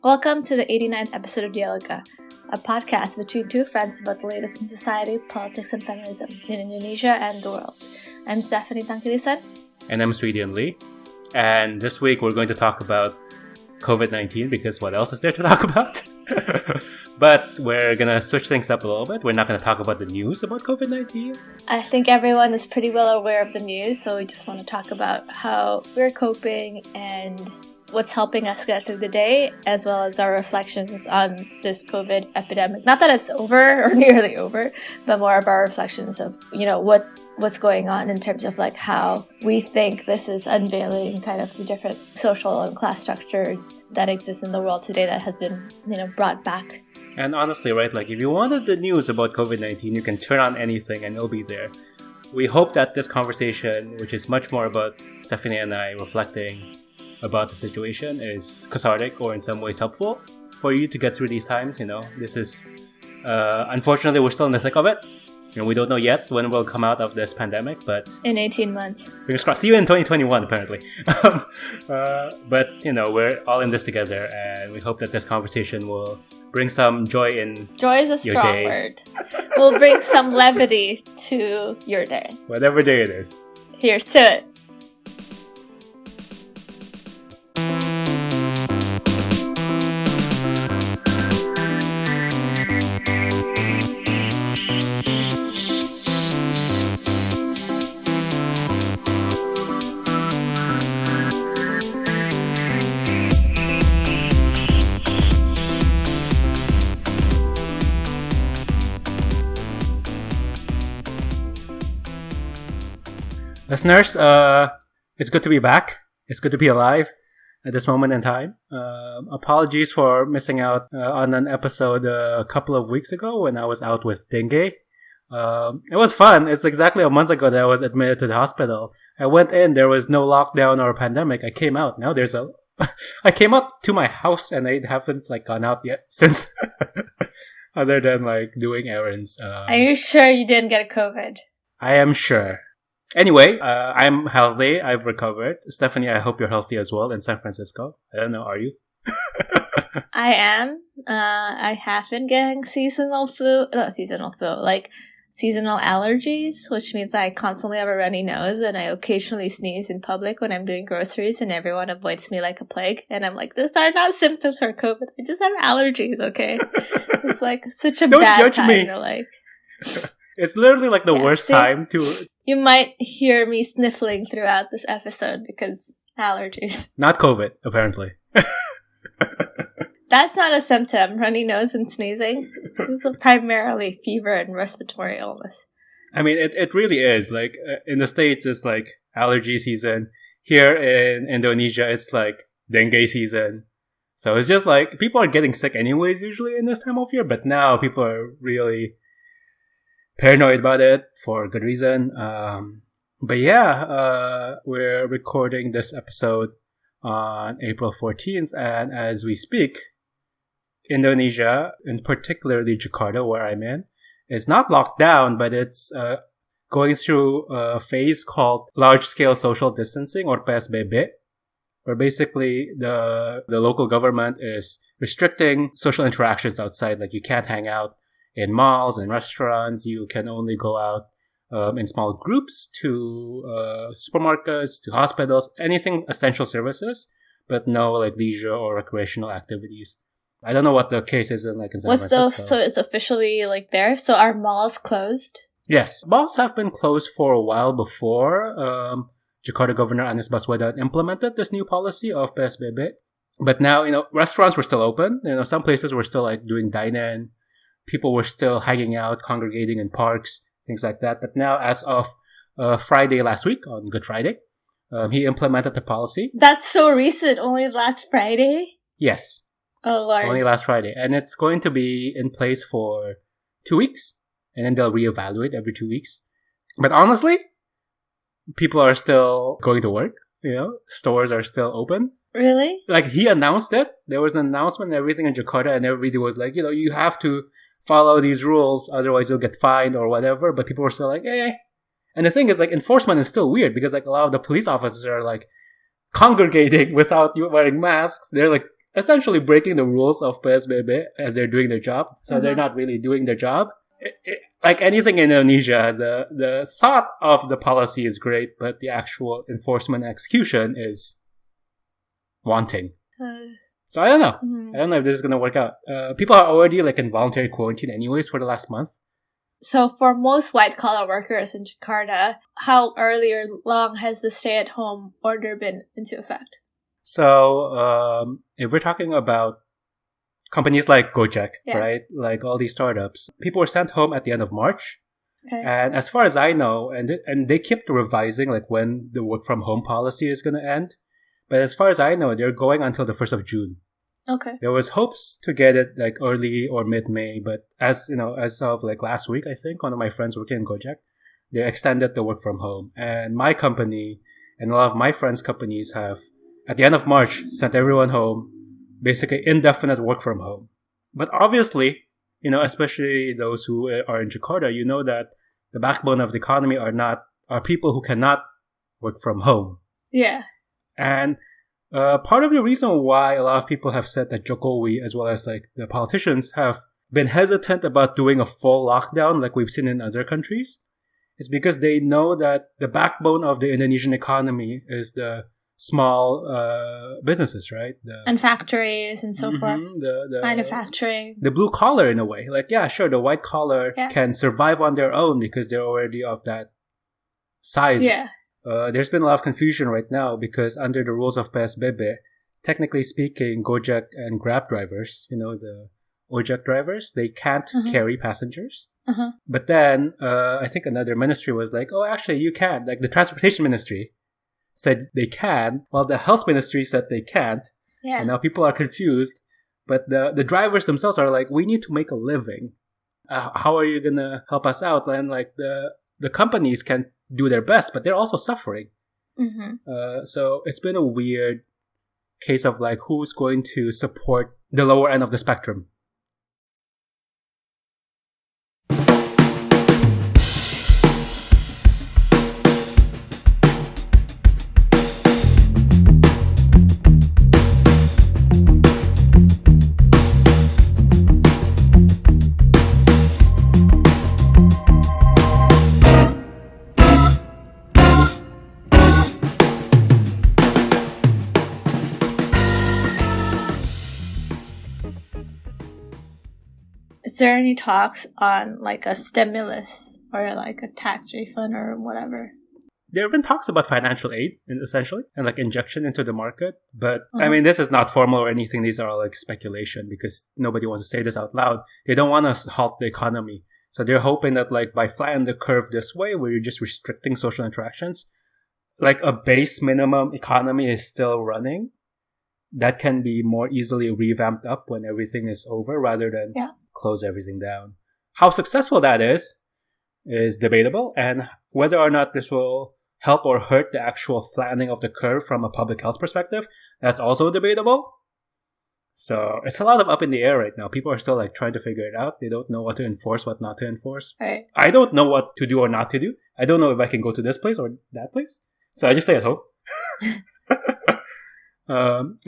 Welcome to the 89th episode of Dialogika, a podcast between two friends about the latest in society, politics, and feminism in Indonesia and the world. I'm Stephanie Tangkilisan. And I'm Sweden Lee. And this week we're going to talk about COVID-19 because what else is there to talk about? But we're going to switch things up a little bit. We're not going to talk about the news about COVID-19. I think everyone is pretty well aware of the news, so we just want to talk about how we're coping and what's helping us get through the day, as well as our reflections on this COVID epidemic. Not that it's over or nearly over, but more of our reflections of, what's going on in terms of like how we think this is unveiling kind of the different social and class structures that exist in the world today that has been, brought back. And honestly, right, like if you wanted the news about COVID-19, you can turn on anything and it'll be there. We hope that this conversation, which is much more about Stephanie and I reflecting about the situation, is cathartic or in some ways helpful for you to get through these times. This is unfortunately we're still in the thick of it, and we don't know yet when we'll come out of this pandemic, but in 18 months, fingers crossed. See you in 2021 apparently. But we're all in this together, and we hope that this conversation will bring some joy in joy is a your strong day. Word. Will bring some levity to your day, whatever day it is. Here's to it. Listeners, it's good to be back. It's good to be alive at this moment in time. Apologies for missing out on an episode a couple of weeks ago when I was out with dengue. It was fun. It's exactly a month ago that I was admitted to the hospital. I went in, there was no lockdown or pandemic. I came out. Now there's I came up to my house and I haven't gone out yet since other than doing errands. Are you sure you didn't get COVID? I am sure. Anyway, I'm healthy. I've recovered. Stephanie, I hope you're healthy as well in San Francisco. I don't know, are you? I am. I have been getting seasonal allergies, which means I constantly have a runny nose and I occasionally sneeze in public when I'm doing groceries and everyone avoids me like a plague. And I'm like, these are not symptoms for COVID. I just have allergies, okay? It's such a don't bad judge time me. to It's literally the worst time to... You might hear me sniffling throughout this episode because allergies. Not COVID, apparently. That's not a symptom, runny nose and sneezing. This is primarily fever and respiratory illness. I mean, it really is. In the States, it's allergy season. Here in Indonesia, it's dengue season. So it's just people are getting sick anyways usually in this time of year. But now people are really paranoid about it for good reason. But yeah, we're recording this episode on April 14th. And as we speak, Indonesia, and particularly Jakarta, where I'm in, is not locked down, but it's going through a phase called large-scale social distancing, or PSBB, where basically the local government is restricting social interactions outside. You can't hang out in malls and restaurants. You can only go out in small groups to supermarkets, to hospitals, anything essential services, but no leisure or recreational activities. I don't know what the case is in San Francisco. So it's officially there? So are malls closed? Yes. Malls have been closed for a while before Jakarta Governor Anies Baswedan implemented this new policy of PSBB. But now, restaurants were still open. Some places were still doing dine-in. People were still hanging out, congregating in parks, things like that. But now, as of Friday last week, on Good Friday, he implemented the policy. That's so recent. Only last Friday? Yes. Oh, Lord. Only last Friday. And it's going to be in place for 2 weeks. And then they'll reevaluate every 2 weeks. But honestly, people are still going to work. Stores are still open. Really? He announced it. There was an announcement and everything in Jakarta, and everybody was you have to follow these rules, otherwise you'll get fined or whatever. But people were still eh. And the thing is, enforcement is still weird because a lot of the police officers are congregating without wearing masks. They're essentially breaking the rules of PSBB as they're doing their job. So they're not really doing their job. Like anything in Indonesia, the thought of the policy is great, but the actual enforcement and execution is wanting. So I don't know. I don't know if this is going to work out. People are already like in voluntary quarantine anyways for the last month. So for most white-collar workers in Jakarta, how early or long has the stay-at-home order been into effect? So if we're talking about companies like Gojek, right? Like all these startups, people were sent home at the end of March. Okay. And as far as I know, and they kept revising like when the work from home policy is going to end. But as far as I know, they're going until the 1st of June. Okay. There was hopes to get it like early or mid-May, but as of like last week, I think one of my friends working in Gojek, they extended the work from home. And my company and a lot of my friends' companies have, at the end of March, sent everyone home, basically indefinite work from home. But obviously, especially those who are in Jakarta, you know that the backbone of the economy are people who cannot work from home. Yeah. And part of the reason why a lot of people have said that Jokowi, as well as like the politicians, have been hesitant about doing a full lockdown like we've seen in other countries is because they know that the backbone of the Indonesian economy is the small businesses, right? And factories and so forth. The manufacturing. The blue collar in a way. Like, yeah, sure, the white collar can survive on their own because they're already of that size. Yeah. There's been a lot of confusion right now because under the rules of PSBB, technically speaking, Gojek and Grab drivers, the Ojek drivers, they can't carry passengers. But then I think another ministry was like, oh, actually, you can. Like the transportation ministry said they can, while the health ministry said they can't. Yeah. And now people are confused. But the drivers themselves are like, we need to make a living. How are you going to help us out? And like the companies can do their best, but they're also suffering. So it's been a weird case of like who's going to support the lower end of the spectrum. Is there any talks on like a stimulus or like a tax refund or whatever? There have been talks about financial aid, essentially, and like injection into the market. But I mean, this is not formal or anything. These are all like speculation because nobody wants to say this out loud. They don't want to halt the economy. So they're hoping that like by flattening the curve this way, where you're just restricting social interactions, like a base minimum economy is still running. That can be more easily revamped up when everything is over rather than close everything down. How successful that is debatable, and whether or not this will help or hurt the actual flattening of the curve from a public health perspective, that's also debatable. So it's a lot of up in the air right now. People are still like trying to figure it out. They don't know what to enforce, what not to enforce. Right. I don't know what to do or not to do. I don't know if I can go to this place or that place. So I just stay at home.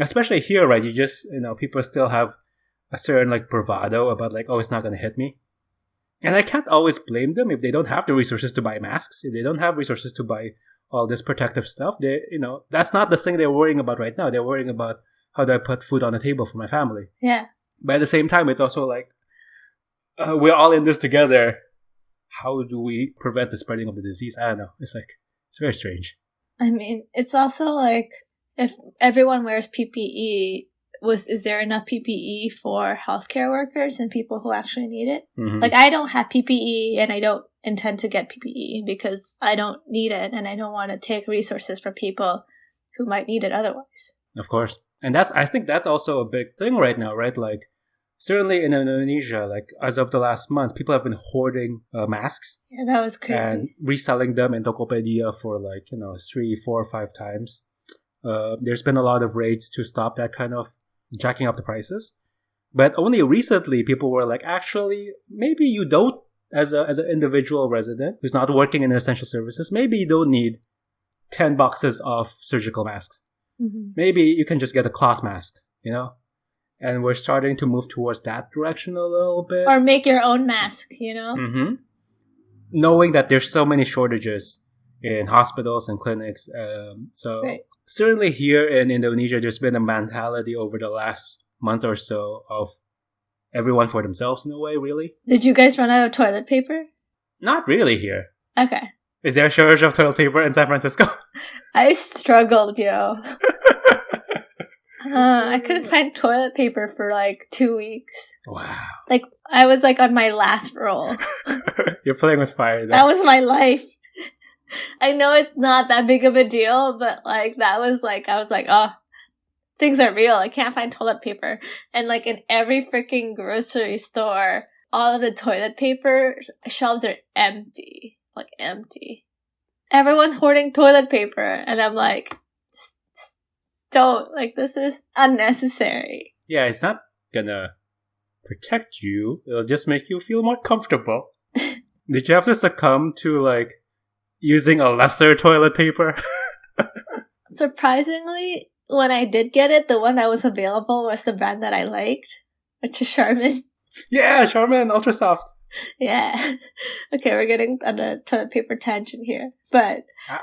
Especially here, right? You just, people still have a certain like bravado about like, oh, it's not going to hit me. And I can't always blame them if they don't have the resources to buy masks, if they don't have resources to buy all this protective stuff. They, that's not the thing they're worrying about right now. They're worrying about how do I put food on the table for my family. Yeah. But at the same time, it's also like, we're all in this together. How do we prevent the spreading of the disease? I don't know. It's very strange. I mean, it's also like, if everyone wears PPE, is there enough PPE for healthcare workers and people who actually need it? Like, I don't have PPE and I don't intend to get PPE because I don't need it and I don't want to take resources from people who might need it otherwise. Of course. And I think that's also a big thing right now, right? like certainly in Indonesia, like as of the last month, people have been hoarding masks. Yeah, that was crazy. And reselling them in Tokopedia for 3, 4, 5 times. There's been a lot of raids to stop that kind of jacking up the prices. But only recently, people were like, actually, maybe you don't, as an individual resident who's not working in essential services, maybe you don't need 10 boxes of surgical masks. Maybe you can just get a cloth mask, And we're starting to move towards that direction a little bit. Or make your own mask, Mm-hmm. Knowing that there's so many shortages in hospitals and clinics. Right. Certainly here in Indonesia, there's been a mentality over the last month or so of everyone for themselves in a way, really. Did you guys run out of toilet paper? Not really here. Okay. Is there a shortage of toilet paper in San Francisco? I struggled, I couldn't find toilet paper for like 2 weeks. Wow. Like, I was like on my last roll. You're playing with fire. That was my life. I know it's not that big of a deal, but like, that was like, I was like, oh, things are real. I can't find toilet paper. And like in every freaking grocery store, all of the toilet paper shelves are empty. Like empty. Everyone's hoarding toilet paper. And I'm like, just don't. Like, this is unnecessary. Yeah, it's not gonna protect you. It'll just make you feel more comfortable. Did you have to succumb to like using a lesser toilet paper? Surprisingly, when I did get it, the one that was available was the brand that I liked, which is Charmin. Yeah, Charmin Ultra Soft. Yeah. Okay, we're getting on a toilet paper tangent here. But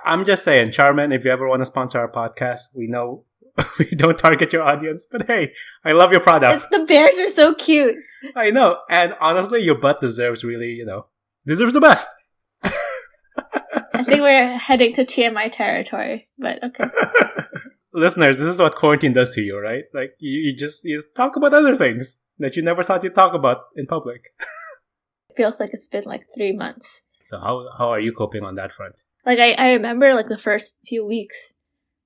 I'm just saying, Charmin, if you ever want to sponsor our podcast, we know we don't target your audience, but hey, I love your product. the bears are so cute. I know. And honestly, your butt deserves deserves the best. I think we're heading to TMI territory, but okay. Listeners, this is what quarantine does to you, right? Like, you talk about other things that you never thought you'd talk about in public. It feels like it's been like 3 months. So how are you coping on that front? Like, I remember like the first few weeks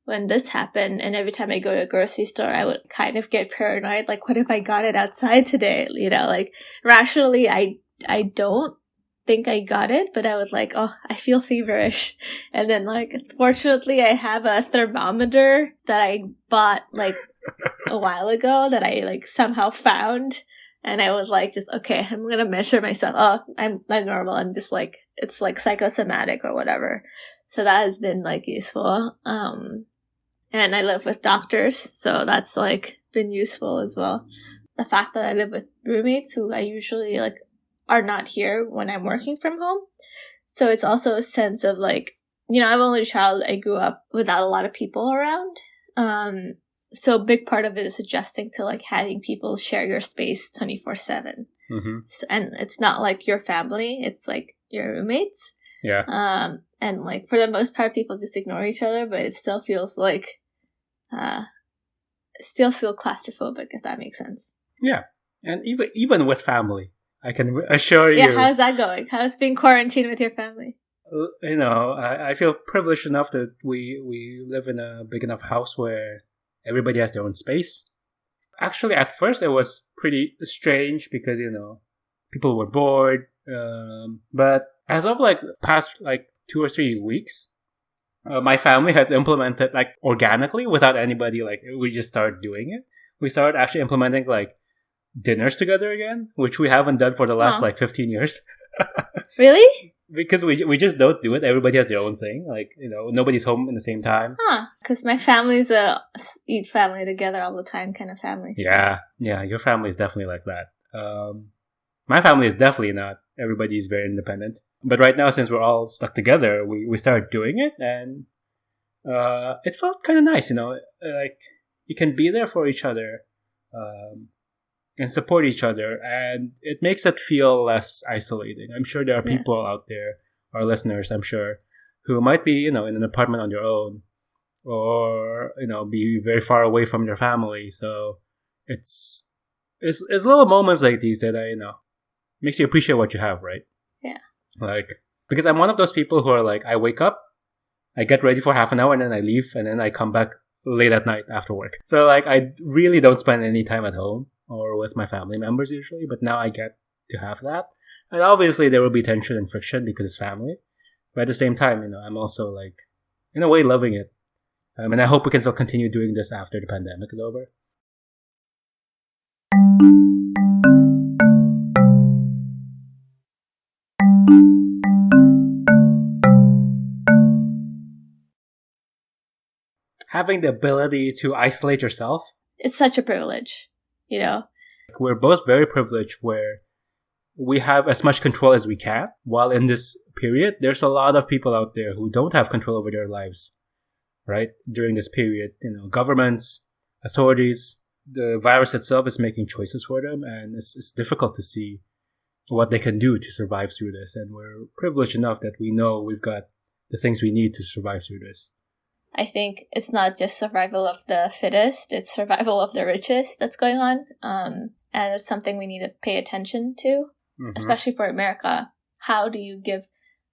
when this happened, and every time I go to a grocery store, I would kind of get paranoid. Like, what if I got it outside today? Like, rationally, I don't think I got it, but I was like, oh, I feel feverish. And then, like, fortunately, I have a thermometer that I bought like a while ago that I like somehow found. And I was like, just, okay, I'm going to measure myself. Oh, I'm normal. I'm just like, it's like psychosomatic or whatever. So that has been like useful. And I live with doctors, so that's like been useful as well. The fact that I live with roommates who I usually like are not here when I'm working from home. So it's also a sense of like, I'm only a child. I grew up without a lot of people around. So a big part of it is adjusting to like having people share your space 24/7. Mm-hmm. And it's not like your family, it's like your roommates. Yeah. And like for the most part, people just ignore each other, but it still feels like, still feel claustrophobic, if that makes sense. Yeah. And even with family, I can assure you. Yeah, how's that going? How's being quarantined with your family? I feel privileged enough that we live in a big enough house where everybody has their own space. Actually, at first, it was pretty strange because, people were bored. But as of like past like 2 or 3 weeks, my family has implemented like organically without anybody, like we just started doing it. We started actually implementing like dinners together again, which we haven't done for the last like 15 years. Really? Because we just don't do it. Everybody has their own thing. Like, nobody's home at the same time. Because my family's a eat family together all the time kind of family. Yeah. Yeah, your family is definitely like that. My family is definitely not. Everybody's very independent. But right now, since we're all stuck together, we started doing it. And it felt kind of nice, like you can be there for each other. And support each other, and it makes it feel less isolating. I'm sure there are people out there, our listeners, I'm sure, who might be, in an apartment on their own, or be very far away from their family. So it's little moments like these that makes you appreciate what you have, right? Yeah. Like, because I'm one of those people who are like, I wake up, I get ready for half an hour, and then I leave, and then I come back late at night after work. So like, I really don't spend any time at home or with my family members usually, but now I get to have that. And obviously there will be tension and friction because it's family. But at the same time, I'm also like, in a way, loving it. And I hope we can still continue doing this after the pandemic is over. Having the ability to isolate yourself. It's such a privilege. you know? We're both very privileged where we have as much control as we can. While in this period, there's a lot of people out there who don't have control over their lives, right? During this period, governments, authorities, the virus itself is making choices for them, and it's difficult to see what they can do to survive through this. And we're privileged enough that we know we've got the things we need to survive through this. I think it's not just survival of the fittest, it's survival of the richest that's going on. And it's something we need to pay attention to, especially for America. How do you give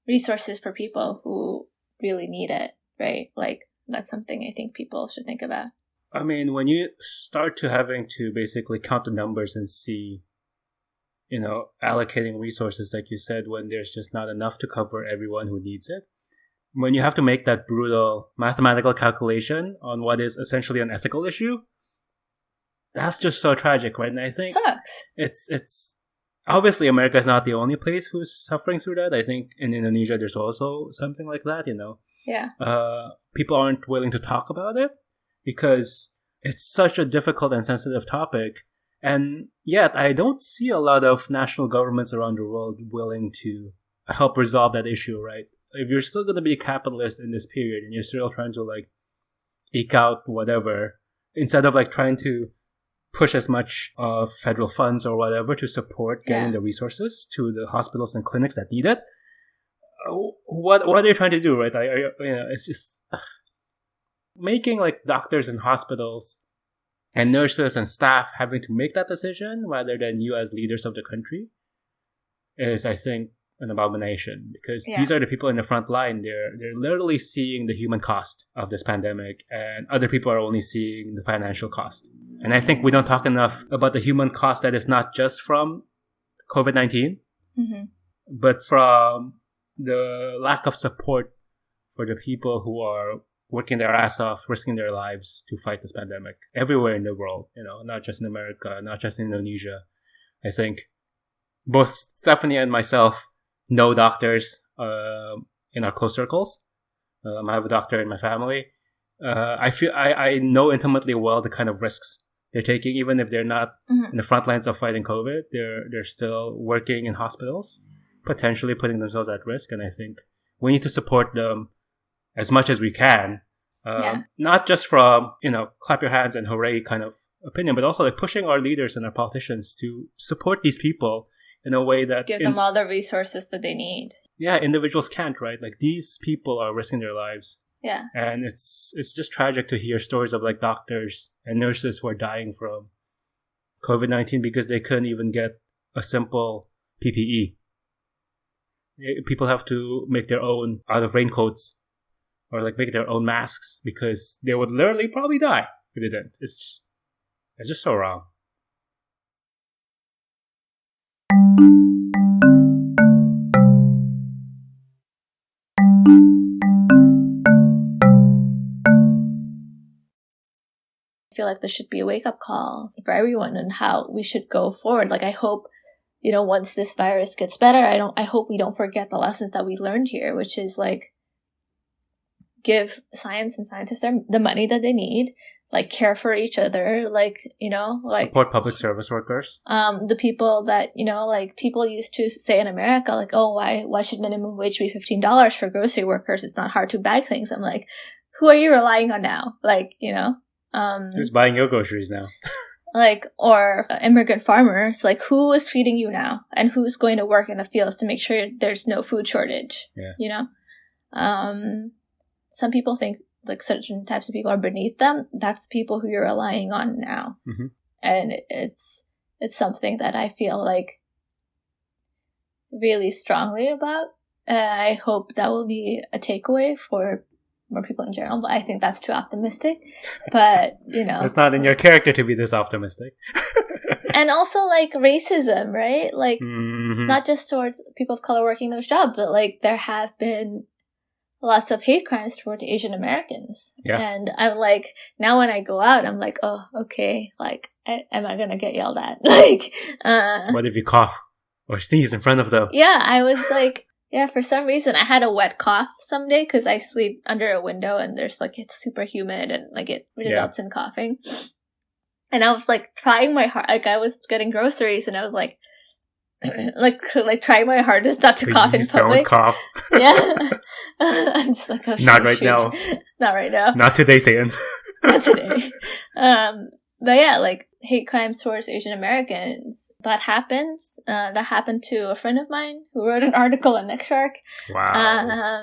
resources for people who really need it, right? Like, that's something I think people should think about. I mean, when you start to having to basically count the numbers and see, allocating resources, like you said, when there's just not enough to cover everyone who needs it, when you have to make that brutal mathematical calculation on what is essentially an ethical issue, that's just so tragic, right? And I think sucks. It's obviously America is not the only place who's suffering through that. I think in Indonesia there's also something like that. Yeah. People aren't willing to talk about it because it's such a difficult and sensitive topic, and yet I don't see a lot of national governments around the world willing to help resolve that issue, right? If you're still going to be a capitalist in this period and you're still trying to eke out whatever, instead of trying to push as much of federal funds or whatever to support getting the resources to the hospitals and clinics that need it, what are you trying to do, right? It's just making doctors and hospitals and nurses and staff having to make that decision rather than you as leaders of the country is, I think, an abomination, because these are the people in the front line. They're literally seeing the human cost of this pandemic, and other people are only seeing the financial cost. And I think we don't talk enough about the human cost that is not just from COVID-19, but from the lack of support for the people who are working their ass off, risking their lives to fight this pandemic everywhere in the world, not just in America, not just in Indonesia. I think both Stephanie and myself know doctors in our close circles. I have a doctor in my family. I know intimately well the kind of risks they're taking, even if they're not in the front lines of fighting COVID. They're still working in hospitals, potentially putting themselves at risk. And I think we need to support them as much as we can, not just from clap your hands and hooray kind of opinion, but also pushing our leaders and our politicians to support these people in a way that give them all the resources that they need. Yeah, individuals can't, right? These people are risking their lives. Yeah. And it's just tragic to hear stories of doctors and nurses who are dying from COVID-19 because they couldn't even get a simple PPE. People have to make their own out of raincoats or make their own masks because they would literally probably die if they didn't. It's just so wrong. I feel like this should be a wake-up call for everyone on how we should go forward. I hope, once this virus gets better, I hope we don't forget the lessons that we learned here, which is give science and scientists the money that they need, care for each other, support public service workers. The people that, people used to say in America, oh, why should minimum wage be $15 for grocery workers? It's not hard to bag things. I'm who are you relying on now? Who's buying your groceries now? Or immigrant farmers, who is feeding you now? And who's going to work in the fields to make sure there's no food shortage? Yeah. Some people think certain types of people are beneath them. That's people who you're relying on now. And it's something that I feel really strongly about. I hope that will be a takeaway for more people in general, but I think that's too optimistic. But, It's not in your character to be this optimistic. And also, racism, right? Not just towards people of color working those jobs, but, there have been lots of hate crimes toward Asian Americans. Yeah. And I'm now when I go out, I'm oh, okay, am I gonna get yelled at? What if you cough or sneeze in front of them? Yeah, I was for some reason I had a wet cough someday because I sleep under a window and there's it's super humid and it results in coughing. And I was like trying my hard, like I was getting groceries and I was like, like trying my hardest not to cough in Please public. don't cough. Yeah. I'm just like, oh, Not right now. Not right now. Not today, Satan. Not today. But yeah, like hate crimes towards Asian Americans. That happens. That happened to a friend of mine who wrote an article on Neck Shark. Wow.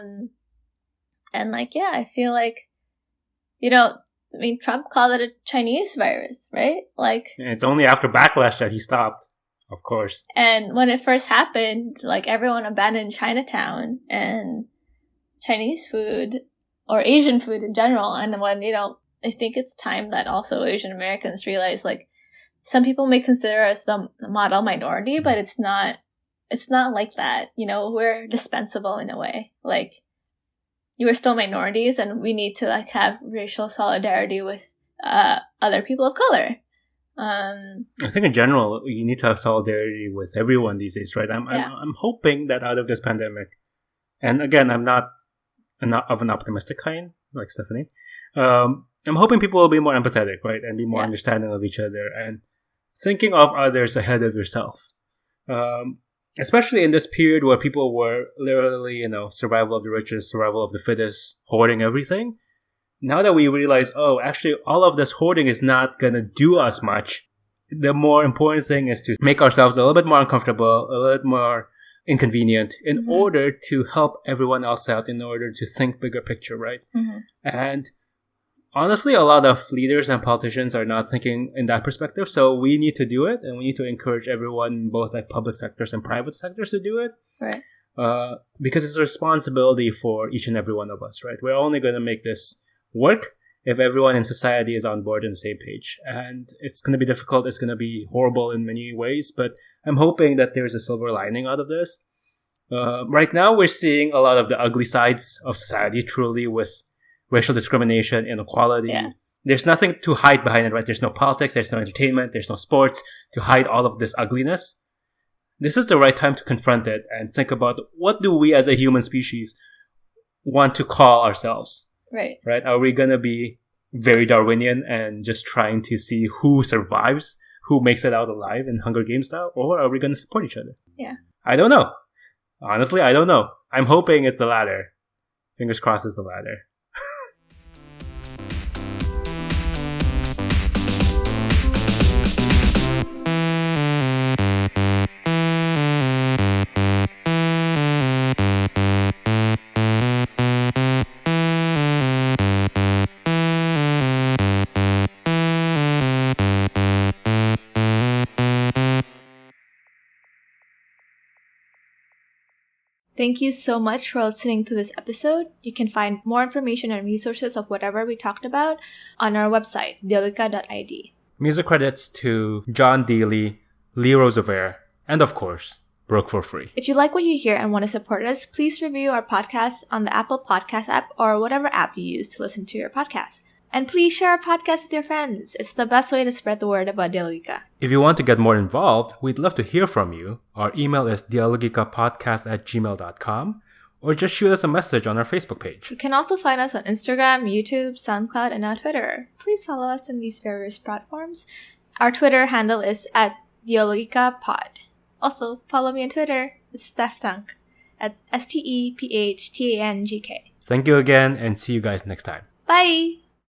And like, yeah, I feel like, you know, I mean, Trump called it a Chinese virus, right? Like, And it's only after backlash that he stopped, of course. and when it first happened, like everyone abandoned Chinatown and Chinese food or Asian food in general. And when, you know, I think it's time that also Asian Americans realize, like, some people may consider us the model minority, but it's not like that. You know, we're dispensable in a way. Like, you are still minorities, and we need to like have racial solidarity with other people of color. I think in general, you need to have solidarity with everyone these days, right? I'm hoping that out of this pandemic, and again, I'm not of an optimistic kind, like Stephanie. I'm hoping people will be more empathetic, right? And be more understanding of each other and thinking of others ahead of yourself. Especially in this period where people were literally, you know, survival of the richest, survival of the fittest, hoarding everything. Now that we realize, oh, actually, all of this hoarding is not going to do us much. The more important thing is to make ourselves a little bit more uncomfortable, a little bit more inconvenient in order to help everyone else out, in order to think bigger picture, right? And honestly, a lot of leaders and politicians are not thinking in that perspective. So we need to do it, and we need to encourage everyone, both like public sectors and private sectors, to do it. Right. Because it's a responsibility for each and every one of us, right? We're only going to make this work if everyone in society is on board and the same page. And it's going to be difficult. It's going to be horrible in many ways, but I'm hoping that there's a silver lining out of this. Right now, we're seeing a lot of the ugly sides of society, truly, with racial discrimination, inequality. Yeah. There's nothing to hide behind it, right? There's no politics, there's no entertainment, there's no sports to hide all of this ugliness. This is the right time to confront it and think about, what do we as a human species want to call ourselves? Right. Right? Are we going to be very Darwinian and just trying to see who survives, who makes it out alive in Hunger Games style? Or are we going to support each other? Yeah. I don't know. Honestly, I don't know. I'm hoping it's the latter. Fingers crossed it's the latter. Thank you so much for listening to this episode. You can find more information and resources of whatever we talked about on our website, dialogika.id. Music credits to John Dealey, Lee Roosevelt, and of course, Broke for Free. If you like what you hear and want to support us, please review our podcast on the Apple Podcast app or whatever app you use to listen to your podcast. And please share our podcast with your friends. It's the best way to spread the word about Dialogika. If you want to get more involved, we'd love to hear from you. Our email is dialogikapodcast@gmail.com, or just shoot us a message on our Facebook page. You can also find us on Instagram, YouTube, SoundCloud, and now Twitter. Please follow us on these various platforms. Our Twitter handle is @DialogikaPod. Also, follow me on Twitter. It's StephTank. That's STEPHTANGK. Thank you again, and see you guys next time. Bye!